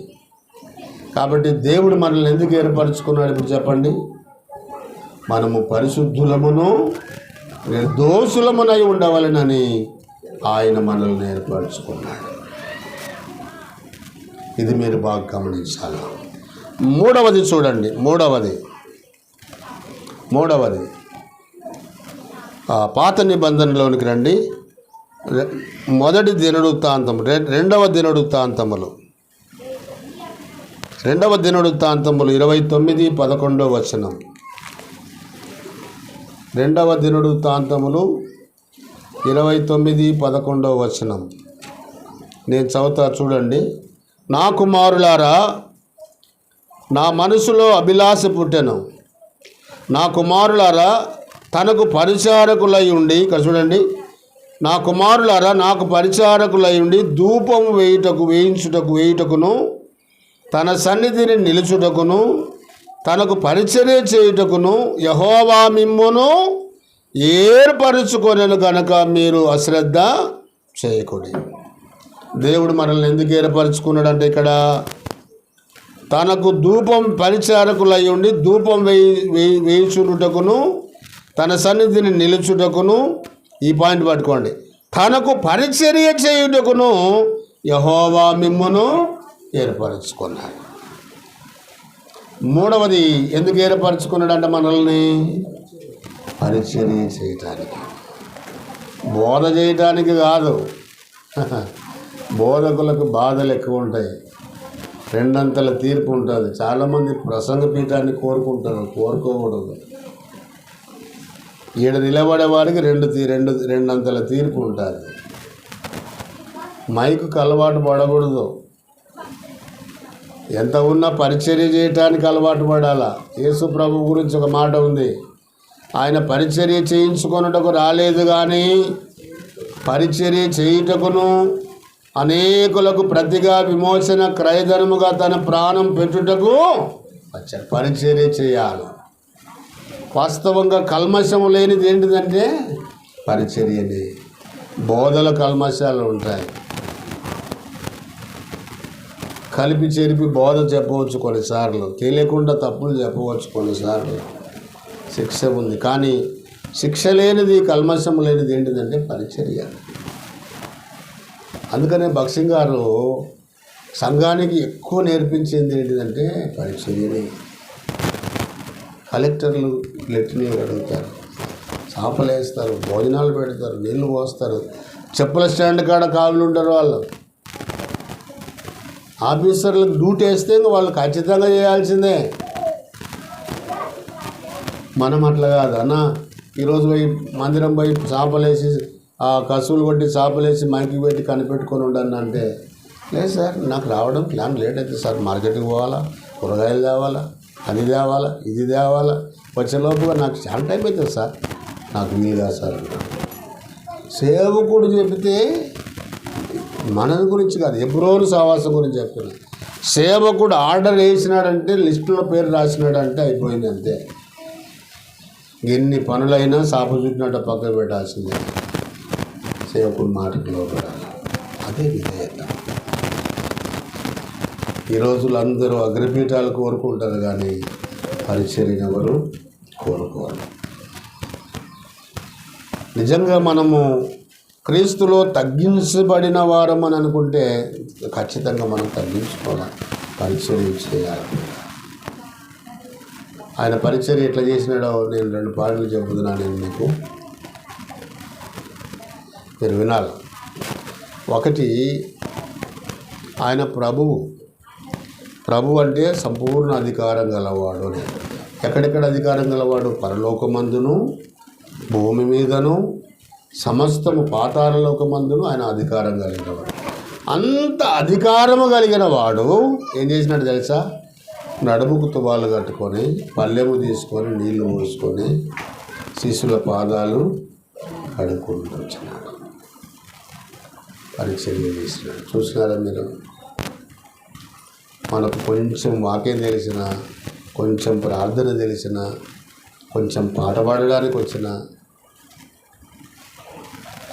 కాబట్టి దేవుడు మనల్ని ఎందుకు ఏర్పరచుకున్నాడు ఇప్పుడు చెప్పండి? మనము పరిశుద్ధులమును నిర్దోషులమునై ఉండవలనని ఆయన మనల్ని ఏర్పరచుకున్నాడు. ఇది మీరు బాగా గమనించాలి. మూడవది చూడండి. మూడవది పాత నిబంధనలోనికి రండి. 1వ దినవృత్తాంతము 2వ దినవృత్తాంతములు 29:11 వచనం. 2వ దినవృత్తాంతములు 29:11 వచనం నేను చదువుతా చూడండి. నా కుమారులారా, నా మనసులో అభిలాష పుట్టెను. నా కుమారులారా, తనకు పరిచారకులై ఉండి, ఇక్కడ చూడండి, నా కుమారులారా నాకు పరిచారకులై ఉండి ధూపము వేయుటకును తన సన్నిధిని నిలుచుటకును తనకు పరిచర్య చేయుటకును యెహోవా మిమ్మును ఏర్పరచుకొనెను గనక మీరు అశ్రద్ధ చేయకుడి. దేవుడు మనల్ని ఎందుకు ఏర్పరచుకున్నాడంటే, ఇక్కడ తనకు ధూపం పరిచారకులై ఉండి ధూపం వేయుచుటకును తన సన్నిధిని నిలుచుటకును, ఈ పాయింట్ పట్టుకోండి, తనకు పరిచర్య చేయుటకును యెహోవా మిమ్మును ఏర్పరచుకున్నాడు. మూడవది ఎందుకు ఏర్పరచుకున్నాడంటే మనల్ని పరిచర్య చేయటానికి, బోధ చేయటానికి కాదు. బోధకులకు బాధలు ఎక్కువ ఉంటాయి, రెండంతల తీర్పు ఉంటుంది. చాలామంది ప్రసంగ పీఠాన్ని కోరుకోకూడదు. ఈడ నిలబడే వారికి రెండంతల తీర్పు ఉంటుంది. మైకుకు అలవాటు పడకూడదు. ఎంత ఉన్నా పరిచర్య చేయటానికి అలవాటు పడాలా. యేసు ప్రభు గురించి ఒక మాట ఉంది, ఆయన పరిచర్య చేయించుకొనుటకు రాలేదు కానీ పరిచర్య చేయుటకును అనేకులకు ప్రతిగా విమోచన క్రయధనముగా తన ప్రాణం పెట్టుటకు వచ్చాడు. పరిచర్య చేయాలి. వాస్తవంగా కల్మషము లేనిది ఏంటిదంటే పరిచర్యనే. బోధల కల్మశాలు ఉంటాయి. కలిపి చెరిపి బోధ చెప్పవచ్చు కొన్నిసార్లు, తెలియకుండా తప్పులు చెప్పవచ్చు కొన్నిసార్లు. శిక్ష ఉంది, కానీ శిక్ష లేనిది, కల్మషం లేనిది ఏంటిదంటే పరిచర్య. అందుకనే భక్సింగ్ గారు సంఘానికి ఎక్కువ నేర్పించింది ఏంటిదంటే పరిచర్యని. కలెక్టర్లు లెట్రిన్ అడుగుతారు, చాపలేస్తారు, భోజనాలు పెడతారు, నీళ్లు పోస్తారు, చెప్పుల స్టాండ్ కాడ కాళ్ళు ఉంటారు. వాళ్ళు ఆఫీసర్లకు డ్యూటీ వేస్తే ఇంకా వాళ్ళు ఖచ్చితంగా చేయాల్సిందే. మనం అట్లా కాదు, అన్న ఈరోజు పోయి మందిరం పోయి చేపలేసి కసువులు కొట్టి చేపలేసి మైకి పెట్టి కనిపెట్టుకొని ఉండను అంటే, లేదు సార్ నాకు రావడం ప్లాన్ లేట్ అవుతుంది సార్, మార్కెట్కి పోవాలా, కూరగాయలు తేవాలా, అది తేవాలా, ఇది తేవాలా, వచ్చేలోపుగా నాకు చాలా టైం అవుతుంది సార్, నాకు వీలు కాదు సార్. సేవకుడు చెబితే మన గురించి కాదు, ఎబ్రోను సహవాసం గురించి చెప్తున్నా. సేవకుడు ఆర్డర్ వేసినాడంటే, లిస్టులో పేరు రాసినాడంటే అయిపోయింది అంతే. ఎన్ని పనులైనా సాప చుట్టినట్టు పక్కకు పెట్టాల్సిందే. సేవకుడు మాటకు లోపడాలి, అదే విధేయత. ఈ రోజులు అందరూ అగ్రపీఠాలు కోరుకుంటారు, కానీ పరిచర్యను ఎవరు కోరుకోరు. నిజంగా మనము క్రీస్తులో తగ్గించబడిన వారం అని అనుకుంటే ఖచ్చితంగా మనం తగ్గించుకోవాలి, పరిచర్య చేయాలి. ఆయన పరిచర్య ఎట్లా చేసినాడో నేను 2 పాయింట్లు చెబుతున్నాను, నేను మీకు మీరు వినాలి. ఒకటి, ఆయన ప్రభు అంటే సంపూర్ణ అధికారం గలవాడు. ఎక్కడెక్కడ అధికారం గలవాడు? పరలోకమందును, భూమి మీదను, సమస్తము పాతాళలోకమందును ఆయన అధికారం కలిగినవాడు. అంత అధికారము కలిగిన వాడు ఏం చేసినాడు తెలుసా? నడుముకు తువాలు కట్టుకొని, పల్లెము తీసుకొని, నీళ్లు పోసుకొని శిష్యుల పాదాలు కడుక్కుంటూ వచ్చినాడు, పరిచర్య చేసినాడు. చూసినారా మీరు? మనకు కొంచెం వాక్యం తెలిసిన, కొంచెం ప్రార్థన తెలిసిన, కొంచెం పాట పాడడానికి వచ్చిన,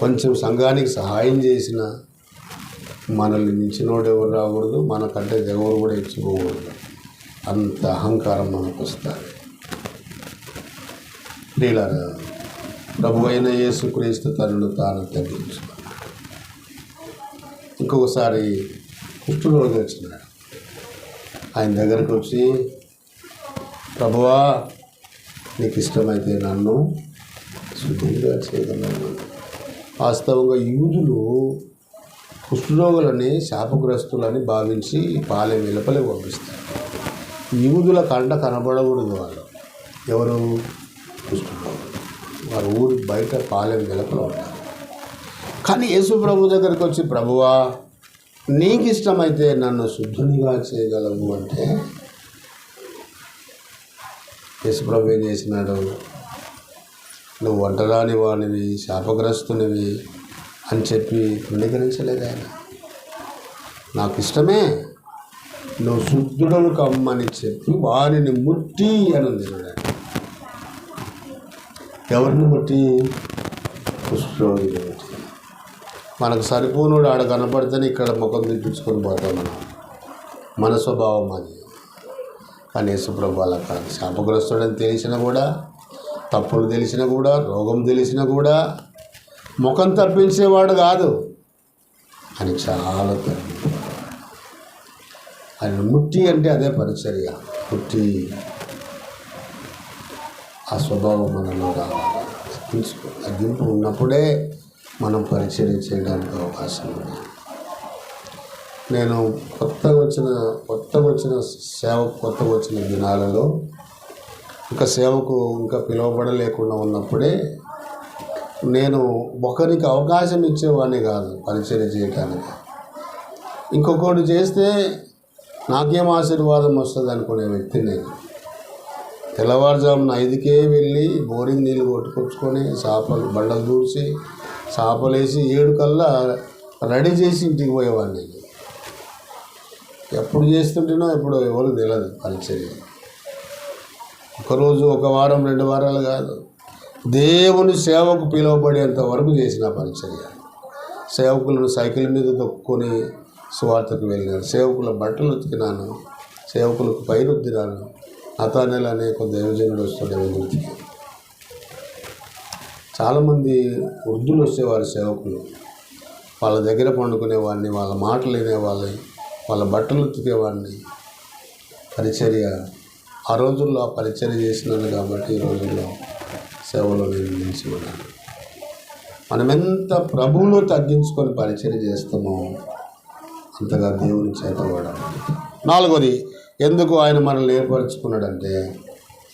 కొంచెం సంఘానికి సహాయం చేసిన, మనల్ని మించినోడు ఎవరు రాకూడదు, మనకంటే ఎవరు కూడా ఇచ్చుకోకూడదు. అంత అహంకారం మనకు వస్తుంది. ప్రియులారా, ప్రభు అయిన యేసుక్రీస్తు తనను తాను తగ్గించుకున్నాడు. ఇంకొకసారి కుష్ఠరోగి వచ్చినాడు. ఆయన దగ్గరకు వచ్చి, ప్రభువా నీకు ఇష్టమైతే నన్ను శుద్ధిగా చేయగలను. వాస్తవంగా యూదులు కుష్ఠరోగులని శాపగ్రస్తులని భావించి పాలెం వెలుపలే పంపిస్తారు. యూదుల కంట కనబడకూడదు వాళ్ళు. ఎవరు? కుష్ఠరోగులు. వారు ఊరి బయట పాలెం వెలుపల ఉంటారు. కానీ యేసు ప్రభు దగ్గరికి వచ్చి, ప్రభువా నీకు ఇష్టమైతే నన్ను శుద్ధునిగా చేయగలవు అంటే, యేసు ప్రభు ఏం చేసినాడు? నువ్వు వంటరాని వానివి, శాపగ్రస్తునివి అని చెప్పి తృణీకరించలేదు ఆయన. నాకు ఇష్టమే, నువ్వు శుద్ధుడను కమ్మని చెప్పి వారిని ముట్టి అని ఉంది చూడండి. ఎవరిని ముట్టి? కుష్ఠరోగిని ముట్టి. మనకు సరిపోనుడు ఆడ కనపడితేనే ఇక్కడ ముఖం తిప్పించుకొని పోతాం మనం. మన స్వభావం అది. కానీ యేసుప్రభు అలా కాదు. శాపగ్రస్తుడని తెలిసినా కూడా, తప్పులు తెలిసినా కూడా, రోగం తెలిసినా కూడా ముఖం తప్పించేవాడు కాదు. అని చాలా తప్పించేవాడు. ఆయన ముట్టి అంటే అదే పరిచర్య. ముట్టి ఆ స్వభావం మనలో రావాలి. తగ్గింపు ఉన్నప్పుడే మనం పరిచర్య చేయడానికి అవకాశం ఉంది. నేను కొత్తగా వచ్చిన దినాలలో ఇంకా సేవకు ఇంకా పిలువబడలేకుండా ఉన్నప్పుడే నేను ఒకరికి అవకాశం ఇచ్చేవాడిని కాదు పరిచర్య చేయడానికి. ఇంకొకటి చేస్తే నాకేం ఆశీర్వాదం వస్తుంది అనుకునే వ్యక్తి నేను. తెల్లవారుజామున 5కే వెళ్ళి బోరింగ్ నీళ్ళు కొట్టుకొచ్చుకొని బండలు దూర్చి చేపలేసి 7 కల్లా రెడీ చేసి ఇంటికి పోయేవాడిని. నేను ఎప్పుడు చేస్తుంటేనో ఎప్పుడు ఎవరు తెలియదు పరిచర్య. ఒకరోజు, ఒక వారం, 2 వారాలు కాదు, దేవుని సేవకు పిలువబడేంత వరకు చేసిన పరిచర్య. సేవకులను సైకిల్ మీద తొక్కుని సువార్తకు వెళ్ళినాను. సేవకుల బట్టలు ఉతికినాను, సేవకులకు పై రుద్దినాను. నతానేలు అనే ఒక దైవజనుడు వస్తుండే వృద్ధికి. చాలామంది వృద్ధులు వచ్చేవారు సేవకులు. వాళ్ళ దగ్గర పండుకునేవాడిని, వాళ్ళ మాటలు వినేవాళ్ళని, వాళ్ళ బట్టలు ఉతికేవాడిని. పరిచర్య ఆ రోజుల్లో ఆ పరిచర్య చేసినాను కాబట్టి ఈ రోజుల్లో సేవలో నేను నిలిచి ఉన్నాను. మనం ఎంత ప్రభువులో తగ్గించుకొని పరిచర్య చేస్తామో అంతగా దేవుని చేత కూడా. 4వది, ఎందుకు ఆయన మనల్ని ఏర్పరచుకున్నాడంటే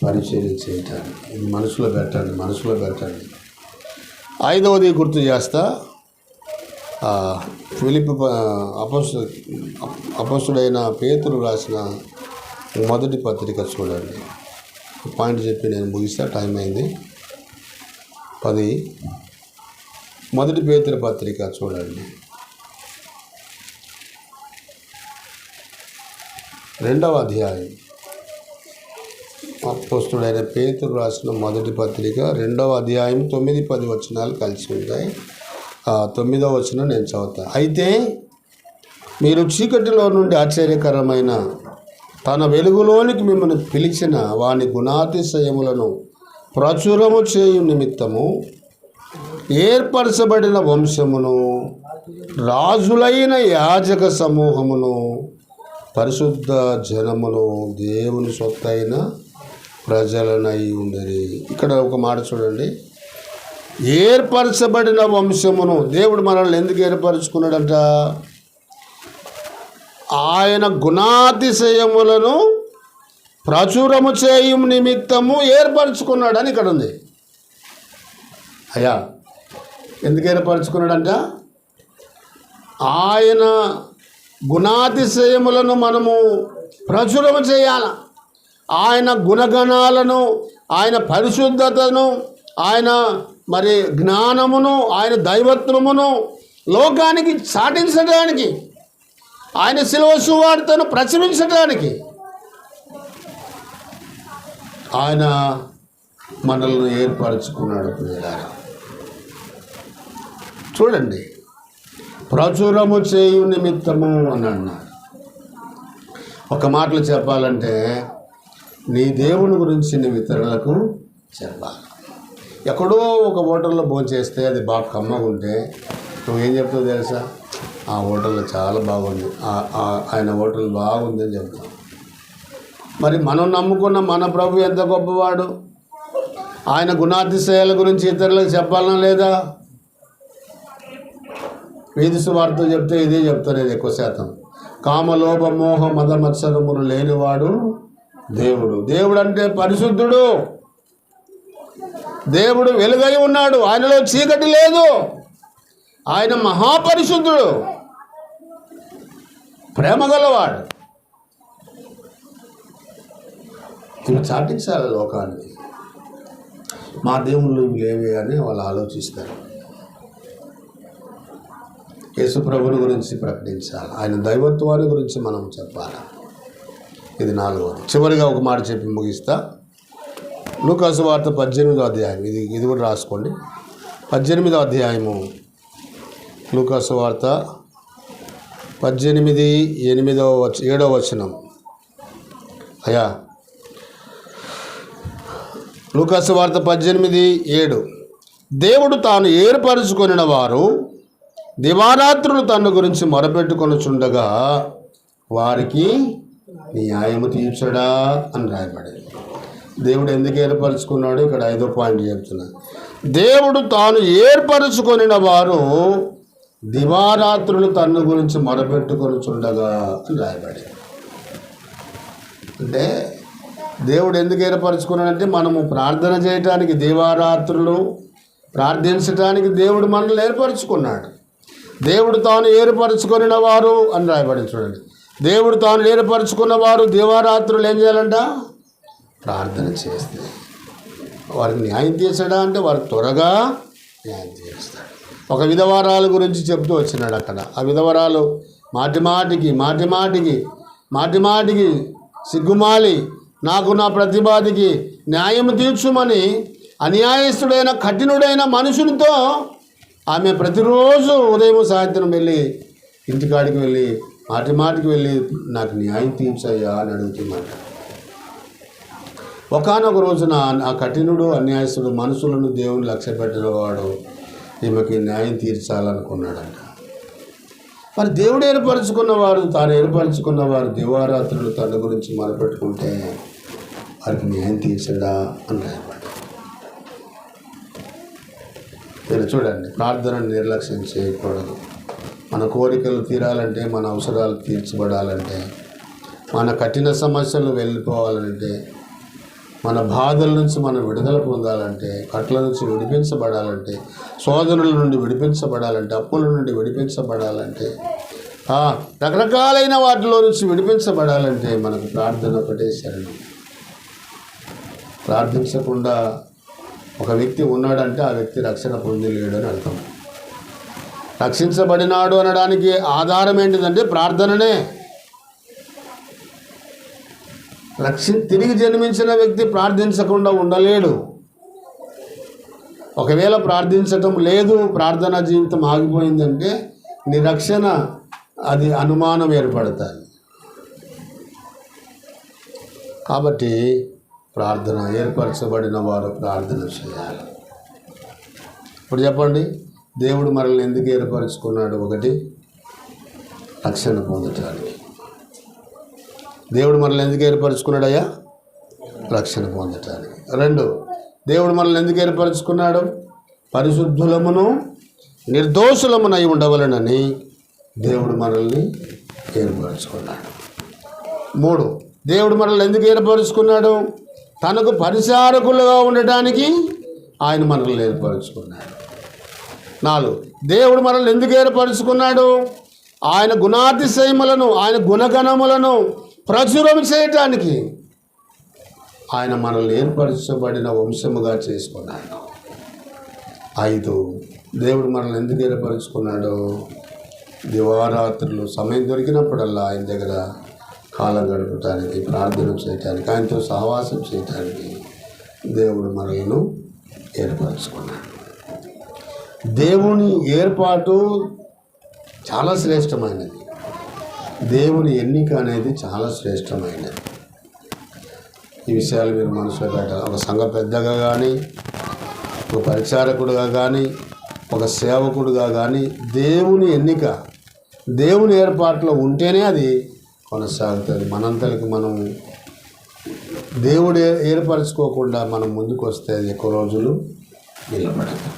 పరిచర్య చేయటానికి. ఇది మనసులో పెట్టండి. 5వది గుర్తు చేస్తా. ఫిలిప్పీ అపోస్తుడైన పేతురు రాసిన మొదటి పత్రిక చూడండి. పాయింట్ చెప్పి నేను ముగిస్తా, టైం అయింది. 10 మొదటి పేతురు పత్రిక చూడండి. 2వ అధ్యాయం. అపోస్తుడైన పేతురు రాసిన మొదటి పత్రిక 2వ అధ్యాయం 9-10 వచనాలు కలిసి ఉంటాయి. 9వ వచనం నేను చదువుతా. అయితే మీరు చీకటిలో నుండి ఆశ్చర్యకరమైన తన వెలుగులోనికి మిమ్మల్ని పిలిచిన వాని గుణాతిశయములను ప్రచురము చేయు నిమిత్తము ఏర్పరచబడిన వంశమును, రాజులైన యాజక సమూహమును, పరిశుద్ధ జనమును, దేవుని సొత్తైన ప్రజలనై ఉండరి. ఇక్కడ ఒక మాట చూడండి. ఏర్పరచబడిన వంశమును. దేవుడు మనల్ని ఎందుకు ఏర్పరచుకున్నాడంట? ఆయన గుణాతిశయములను ప్రచురము చేయు నిమిత్తము ఏర్పరచుకున్నాడని ఇక్కడ ఉంది. అయ్యా, ఎందుకు ఏర్పరచుకున్నాడంట? ఆయన గుణాతిశయములను మనము ప్రచురము చేయాల. ఆయన గుణగణాలను, ఆయన పరిశుద్ధతను, ఆయన మరి జ్ఞానమును, ఆయన దైవత్వమును లోకానికి చాటించడానికి, ఆయన శిలువ సువార్తను ప్రచురించడానికి ఆయన మనల్ని ఏర్పరచుకున్నాడు. చూడండి, ప్రచురము చేయు నిమిత్తము అని అన్నాడు. ఒక మాటలు చెప్పాలంటే నీ దేవుని గురించి నువ్వు ఇతరులకు చెప్పాలి. ఎక్కడో ఒక హోటల్లో భోంచేస్తే అది బాగా కమ్మగా ఉంటే నువ్వేం చెప్తావు తెలుసా? ఆ హోటల్లో చాలా బాగుంది, ఆయన హోటల్ బాగుంది అని చెప్తాం. మరి మనం నమ్ముకున్న మన ప్రభు ఎంత గొప్పవాడు. ఆయన గుణాతిశయాల గురించి ఇతరులకు చెప్పాలనా లేదా? వీధి సువార్త చెప్తే ఇదే చెప్తాను ఎక్కువ శాతం. కామలోభ మోహ మద మత్సరములు లేనివాడు దేవుడు. దేవుడు అంటే పరిశుద్ధుడు. దేవుడు వెలుగై ఉన్నాడు, ఆయనలో చీకటి లేదు. ఆయన మహాపరిశుద్ధుడు, ప్రేమ గలవాడు. ఇవి చాటించాలి లోకానికి. మా దేవుళ్ళు ఇవి లేవే అని వాళ్ళు ఆలోచిస్తారు. యేసు ప్రభుని గురించి ప్రకటించాలి, ఆయన దైవత్వాన్ని గురించి మనం చెప్పాలి. ఇది 4వది. చివరిగా ఒక మాట చెప్పి ముగిస్తా. లూకాసు వార్త 18వ అధ్యాయం. ఇది కూడా రాసుకోండి. 18వ అధ్యాయము లూకాసు వార్త 18:7 వచనం. అయ్యా, లూకాసు వార్త 18:7. దేవుడు తాను ఏర్పరచుకొనిన వారు దివారాత్రులు తన గురించి మొరపెట్టుకొనుచుండగా వారికి న్యాయము తీర్చడా అని రాయబడింది. దేవుడు ఎందుకు ఏర్పరచుకున్నాడు? ఇక్కడ 5వ పాయింట్ చెప్తున్నాను. దేవుడు తాను ఏర్పరచుకొనిన వారు దివారాత్రులు తన గురించి మొరపెట్టుకొనుచుండగా అని రాయబడింది. అంటే దేవుడు ఎందుకు ఏర్పరచుకున్నాడంటే మనము ప్రార్థన చేయటానికి, దివారాత్రులు ప్రార్థించడానికి దేవుడు మనల్ని ఏర్పరచుకున్నాడు. దేవుడు తాను ఏర్పరచుకొనిన వారు అని రాయబడింది. చూడండి, దేవుడు తాను ఏర్పరచుకున్న వారు దివారాత్రులు ఏం చేయాలంట? ప్రార్థన చేస్తే వారికి న్యాయం తీర్చడా అంటే వారికి త్వరగా న్యాయం తీరుస్తాడు. ఒక విధవరాల గురించి చెప్తూ వచ్చినాడు అక్కడ. ఆ విధవరాలు మాటి మాటికి సిగ్గుమాలి నాకు నా ప్రతిపాదికి న్యాయం తీర్చుమని అన్యాయస్తుడైన కఠినుడైన మనుషునితో ఆమె ప్రతిరోజు ఉదయం సాయంత్రం వెళ్ళి ఇంటికాడికి వెళ్ళి మాటికి వెళ్ళి నాకు న్యాయం తీర్చయ్యా అని అడుగుతున్నాడు. ఒకానొక రోజున ఆ కఠినుడు అన్యాయస్తుడు మనుషులను దేవుని లక్ష్య పెట్టినవాడు ఈమెకి న్యాయం తీర్చాలనుకున్నాడంట. మరి దేవుడు ఏర్పరచుకున్నవారు తాను ఏర్పరచుకున్నవారు దివారాత్రులు తన గురించి మొదలుపెట్టుకుంటే వారికి న్యాయం తీర్చడా అని రాయబడ్డాడు. మీరు చూడండి, ప్రార్థనను నిర్లక్ష్యం చేయకూడదు. మన కోరికలు తీరాలంటే, మన అవసరాలు తీర్చబడాలంటే, మన కఠిన సమస్యలు వెళ్ళిపోవాలంటే, మన బాధల నుంచి మనం విడుదల పొందాలంటే, కట్ల నుంచి విడిపించబడాలంటే, శోధనల నుండి విడిపించబడాలంటే, అప్పుల నుండి విడిపించబడాలంటే, రకరకాలైన వాటిలో నుంచి విడిపించబడాలంటే మనకు ప్రార్థన ఒకటే శరణం. ప్రార్థించకుండా ఒక వ్యక్తి ఉన్నాడంటే ఆ వ్యక్తి రక్షణ పొందలేడు అని అర్థం. రక్షించబడినాడు అనడానికి ఆధారం ఏంటిదంటే ప్రార్థననే. తిరిగి జన్మించిన వ్యక్తి ప్రార్థించకుండా ఉండలేడు. ఒకవేళ ప్రార్థించటం లేదు, ప్రార్థనా జీవితం ఆగిపోయిందంటే నీ రక్షణ అది అనుమానం ఏర్పడుతుంది. కాబట్టి ప్రార్థన ఏర్పరచబడిన వారు ప్రార్థన చేయాలి. ఇప్పుడు చెప్పండి, దేవుడు మనల్ని ఎందుకు ఏర్పరచుకున్నాడు? ఒకటి, రక్షణ పొందటానికి. దేవుడు మనల్ని ఎందుకు ఏర్పరచుకున్నాడయ్యా? రక్షణ పొందటానికి. రెండు, దేవుడు మనల్ని ఎందుకు ఏర్పరచుకున్నాడు? పరిశుద్ధులమును నిర్దోషులమునై ఉండవలనని దేవుడు మనల్ని ఏర్పరచుకున్నాడు. మూడు, దేవుడు మనల్ని ఎందుకు ఏర్పరచుకున్నాడు? తనకు పరిచారకులుగా ఉండటానికి ఆయన మనల్ని ఏర్పరచుకున్నాడు. నాలుగు, దేవుడు మనల్ని ఎందుకు ఏర్పరచుకున్నాడు? ఆయన గుణాతిశయములను, ఆయన గుణగణములను ప్రచురం చేయటానికి ఆయన మనల్ని ఏర్పరచబడిన వంశముగా చేసుకున్నాడు. ఐదు, దేవుడు మనల్ని ఎందుకు ఏర్పరచుకున్నాడు? దివారాత్రులు సమయం దొరికినప్పుడల్లా ఆయన దగ్గర కాలం గడపటానికి, ప్రార్థన చేయటానికి, ఆయనతో సహవాసం చేయటానికి దేవుడు మనల్ని ఏర్పరచుకున్నాడు. దేవుని ఏర్పాటు చాలా శ్రేష్టమైనది. దేవుని ఎన్నిక అనేది చాలా శ్రేష్టమైనది. ఈ విషయాలు మీరు మనసులో పెట్టాలి. ఒక సంఘ పెద్దగా కానీ, ఒక పరిచారకుడుగా కానీ, ఒక సేవకుడుగా కానీ దేవుని ఎన్నిక, దేవుని ఏర్పాట్లో ఉంటేనే అది కొనసాగుతుంది. మనంతరికి మనం దేవుడు ఏర్పరచుకోకుండా మనం ముందుకు వస్తే అది ఎక్కువ రోజులు నిలబడదు.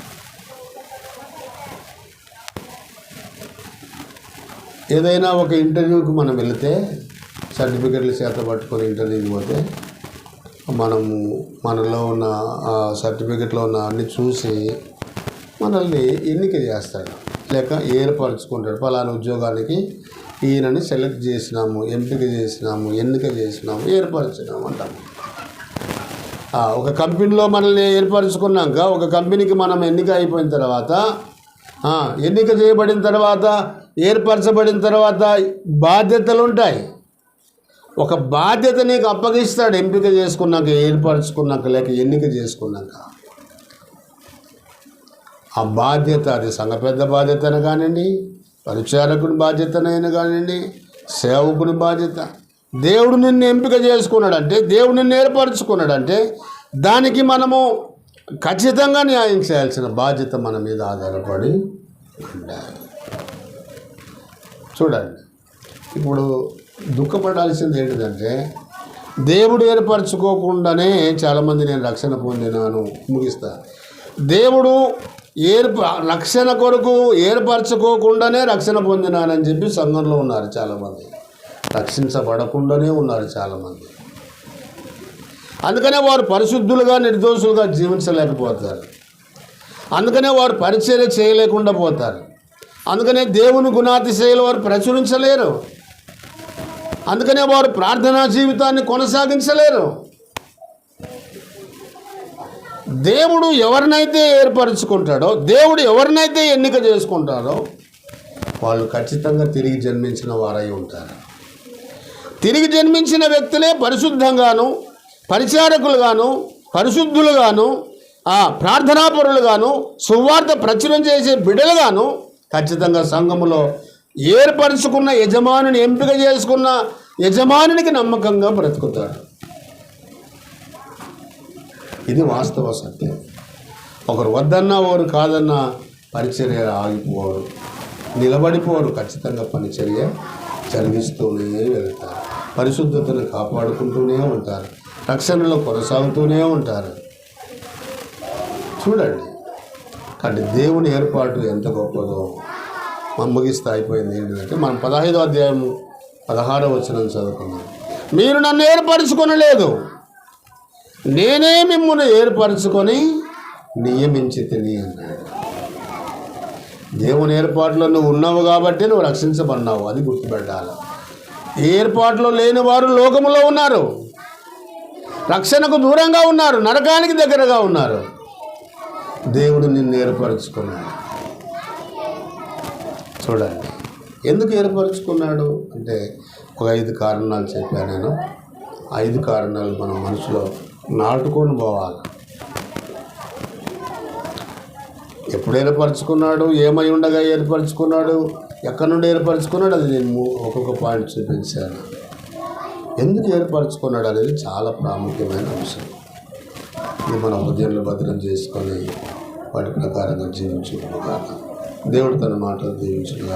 ఏదైనా ఒక ఇంటర్వ్యూకి మనం వెళితే సర్టిఫికెట్లు చేత పట్టుకొని ఇంటర్వ్యూకి పోతే మనలో ఉన్న ఆ సర్టిఫికెట్లో ఉన్న అన్ని చూసి మనల్ని ఎన్నిక చేస్తాడు, లేక ఏర్పరచుకుంటాడు. పలానా ఉద్యోగానికి ఈయనని సెలెక్ట్ చేసినాము, ఎంపిక చేసినాము, ఎన్నిక చేసినాము, ఏర్పరచినాము అంటాము. ఒక కంపెనీలో మనల్ని ఏర్పరచుకున్నాక ఒక కంపెనీకి మనం ఎన్నిక అయిపోయిన తర్వాత, ఎన్నిక చేయబడిన తర్వాత, ఏర్పరచబడిన తర్వాత బాధ్యతలు ఉంటాయి. ఒక బాధ్యత నీకు అప్పగిస్తాడు ఎంపిక చేసుకున్నాక, ఏర్పరచుకున్నాక, లేక ఎన్నిక చేసుకున్నాక. ఆ బాధ్యత అది సంఘ పెద్ద బాధ్యతను కానివ్వండి, పరిచారకుని బాధ్యతనైనా కానివ్వండి, సేవకుని బాధ్యత. దేవుడు నిన్ను ఎంపిక చేసుకున్నాడంటే, దేవుడు నిన్ను ఏర్పరచుకున్నాడంటే దానికి మనము ఖచ్చితంగా న్యాయం చేయాల్సిన బాధ్యత మన మీద ఆధారపడి ఉండాలి. చూడండి, ఇప్పుడు దుఃఖపడాల్సింది ఏంటిదంటే, దేవుడు ఏర్పరచుకోకుండానే చాలామంది నేను రక్షణ పొందినాను ముగిస్తా. దేవుడు రక్షణ కొరకు ఏర్పరచుకోకుండానే రక్షణ పొందినానని చెప్పి సంఘంలో ఉన్నారు చాలామంది. రక్షించబడకుండానే ఉన్నారు చాలామంది. అందుకనే వారు పరిశుద్ధులుగా, నిర్దోషులుగా జీవించలేకపోతారు. అందుకనే వారు పరిచర్య చేయలేకుండా పోతారు. అందుకనే దేవుని గుణాతిశయాలు వారు ప్రచురించలేరు. అందుకనే వారు ప్రార్థనా జీవితాన్ని కొనసాగించలేరు. దేవుడు ఎవరినైతే ఏర్పరచుకుంటాడో, దేవుడు ఎవరినైతే ఎన్నిక చేసుకుంటాడో వాళ్ళు ఖచ్చితంగా తిరిగి జన్మించిన వారై ఉంటారు. తిరిగి జన్మించిన వ్యక్తులే పరిశుద్ధంగాను, పరిచారకులుగాను, పరిశుద్ధులుగాను, ప్రార్థనాపరులుగాను సువార్త ప్రచురం చేసే బిడ్డలుగాను ఖచ్చితంగా సంఘములో ఏర్పరచుకున్న యజమానిని ఎంపిక చేసుకున్న యజమానికి నమ్మకంగా బ్రతుకుతాడు. ఇది వాస్తవ సత్యం. ఒకరు వద్దన్నా ఒకరు కాదన్నా పరిచర్య ఆగిపోరు, నిలబడిపోరు. ఖచ్చితంగా పరిచర్య జరిగిస్తూనే వెళ్తారు, పరిశుద్ధతను కాపాడుకుంటూనే ఉంటారు, రక్షణలో కొనసాగుతూనే ఉంటారు. చూడండి, కాబట్టి దేవుని ఏర్పాటు ఎంత గొప్పదో ముగిస్తే అయిపోయింది. ఏంటంటే మనం 15వ అధ్యాయం 16వ వచనం చదువుకున్నాం. మీరు నన్ను ఏర్పరచుకొనలేదు, నేనే మిమ్మల్ని ఏర్పరచుకొని నియమించి తిని అన్నాడు. దేవుని ఏర్పాటులో నువ్వు ఉన్నావు కాబట్టి నువ్వు రక్షించబడినావు, అది గుర్తుపెట్టాలి. ఏర్పాటులో లేని వారు లోకములో ఉన్నారు, రక్షణకు దూరంగా ఉన్నారు, నరకానికి దగ్గరగా ఉన్నారు. దేవుడు నిన్ను ఏర్పరచుకున్నాడు. చూడండి, ఎందుకు ఏర్పరచుకున్నాడు అంటే ఒక 5 కారణాలు చెప్పాను నేను. 5 కారణాలు మన మనసులో నాటుకొని పోవాలి. ఎప్పుడు ఏర్పరచుకున్నాడు, ఏమై ఉండగా ఏర్పరచుకున్నాడు, ఎక్కడి నుండి ఏర్పరచుకున్నాడు, అది నేను ఒక్కొక్క పాయింట్ చూపించాను. ఎందుకు ఏర్పరచుకున్నాడు అనేది చాలా ప్రాముఖ్యమైన అంశం. ఇది మన హృదయంలో భద్రం చేసుకొని వాటి ప్రకారంగా జీవించుకున్నాడు. దేవుడు తన మాటలు దీవించుకున్నాడు.